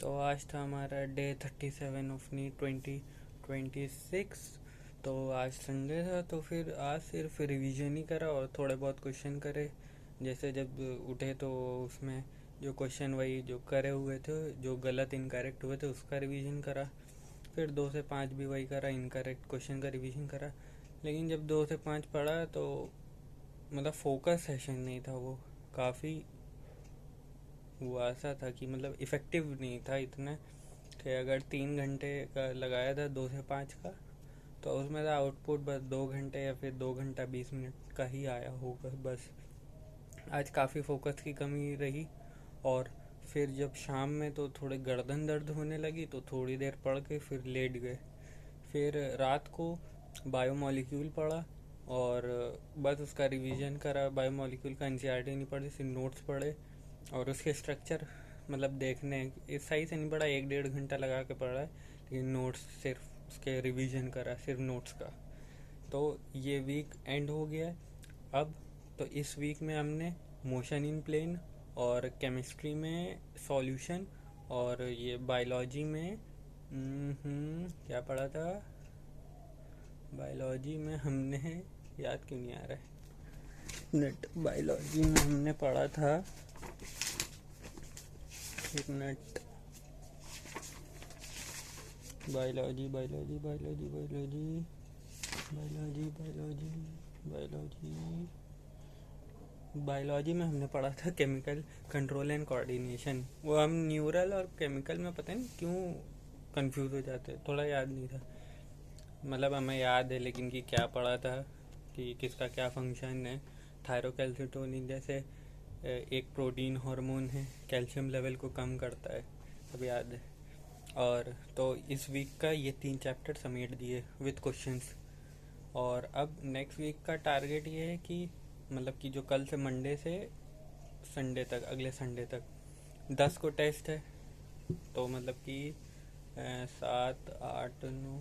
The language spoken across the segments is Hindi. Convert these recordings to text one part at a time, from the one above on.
तो आज था हमारा डे 37 ऑफ नी 2026। तो आज संडे था तो फिर आज सिर्फ रिवीजन ही करा और थोड़े बहुत क्वेश्चन करे। जैसे जब उठे तो उसमें जो क्वेश्चन वही जो करे हुए थे, जो गलत इनकरेक्ट हुए थे उसका रिवीजन करा। फिर 2 से 5 भी वही करा, इनकरेक्ट क्वेश्चन का रिवीजन करा। लेकिन जब 2 से 5 पढ़ा तो मतलब फोकस सेशन नहीं था वो, काफ़ी वो ऐसा था कि मतलब इफ़ेक्टिव नहीं था इतना कि अगर 3 घंटे का लगाया था 2 से 5 का, तो उसमें था आउटपुट बस 2 घंटे या फिर 2 घंटा 20 मिनट का ही आया होगा बस। आज काफ़ी फोकस की कमी रही। और फिर जब शाम में तो थोड़े गर्दन दर्द होने लगी तो थोड़ी देर पढ़ के फिर लेट गए। फिर रात को बायोमोलिक्यूल पढ़ा और बस उसका रिवीजन करा। बायोमोलिक्यूल का एनसीईआरटी नहीं पढ़ी, सिर्फ नोट्स पढ़े और उसके स्ट्रक्चर मतलब देखने इस सही से नहीं पढ़ा, 1 डेढ़ घंटा लगा के पढ़ा है। लेकिन नोट्स सिर्फ उसके रिवीजन करा, सिर्फ नोट्स का। तो ये वीक एंड हो गया है अब। तो इस वीक में हमने मोशन इन प्लेन और केमिस्ट्री में सॉल्यूशन और ये बायोलॉजी में क्या पढ़ा था। बायोलॉजी में हमने याद क्यों नहीं आ रहा है, नेट बायोलॉजी में हमने पढ़ा था, एक minute. Biology biology biology biology biology biology biology biology में हमने पढ़ा था केमिकल कंट्रोल एंड कोऑर्डिनेशन। वो हम न्यूरल और केमिकल में पता नहीं क्यों कंफ्यूज हो जाते, थोड़ा याद नहीं था। मतलब हमें याद है लेकिन कि क्या पढ़ा था, कि किसका क्या फंक्शन है। थायरोकैल्सिटोनिन जैसे एक प्रोटीन हार्मोन है, कैल्शियम लेवल को कम करता है, सब याद है। और तो इस वीक का ये 3 चैप्टर समेट दिए विद क्वेश्चंस। और अब नेक्स्ट वीक का टारगेट ये है कि मतलब कि जो कल से मंडे से संडे तक, अगले संडे तक 10 को टेस्ट है। तो मतलब कि 7 8 9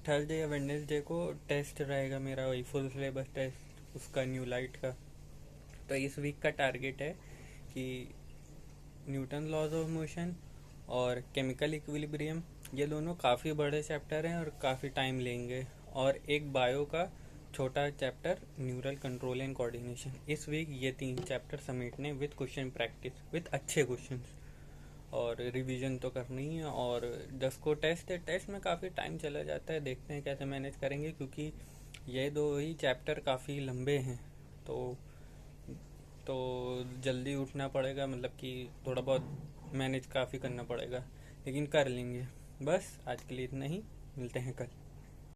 थर्सडे या वेडनेसडे को टेस्ट रहेगा मेरा, वही फुल सिलेबस टेस्ट उसका, न्यू लाइट का। तो इस वीक का टारगेट है कि न्यूटन लॉज ऑफ मोशन और केमिकल इक्विलिब्रियम, ये दोनों काफ़ी बड़े चैप्टर हैं और काफ़ी टाइम लेंगे। और एक बायो का छोटा chapter neural control and coordination. इस वीक ये 3 चैप्टर समेटने विद क्वेश्चन प्रैक्टिस, विद अच्छे क्वेश्चन। और रिवीजन तो करनी ही है। और 10 को टेस्ट है, टेस्ट में काफ़ी टाइम चला जाता है, देखते हैं कैसे मैनेज करेंगे क्योंकि ये दो ही चैप्टर काफ़ी लंबे हैं। तो तो जल्दी उठना पड़ेगा, मतलब कि थोड़ा बहुत मैनेज काफ़ी करना पड़ेगा, लेकिन कर लेंगे। बस आज के लिए इतना ही, मिलते हैं कल।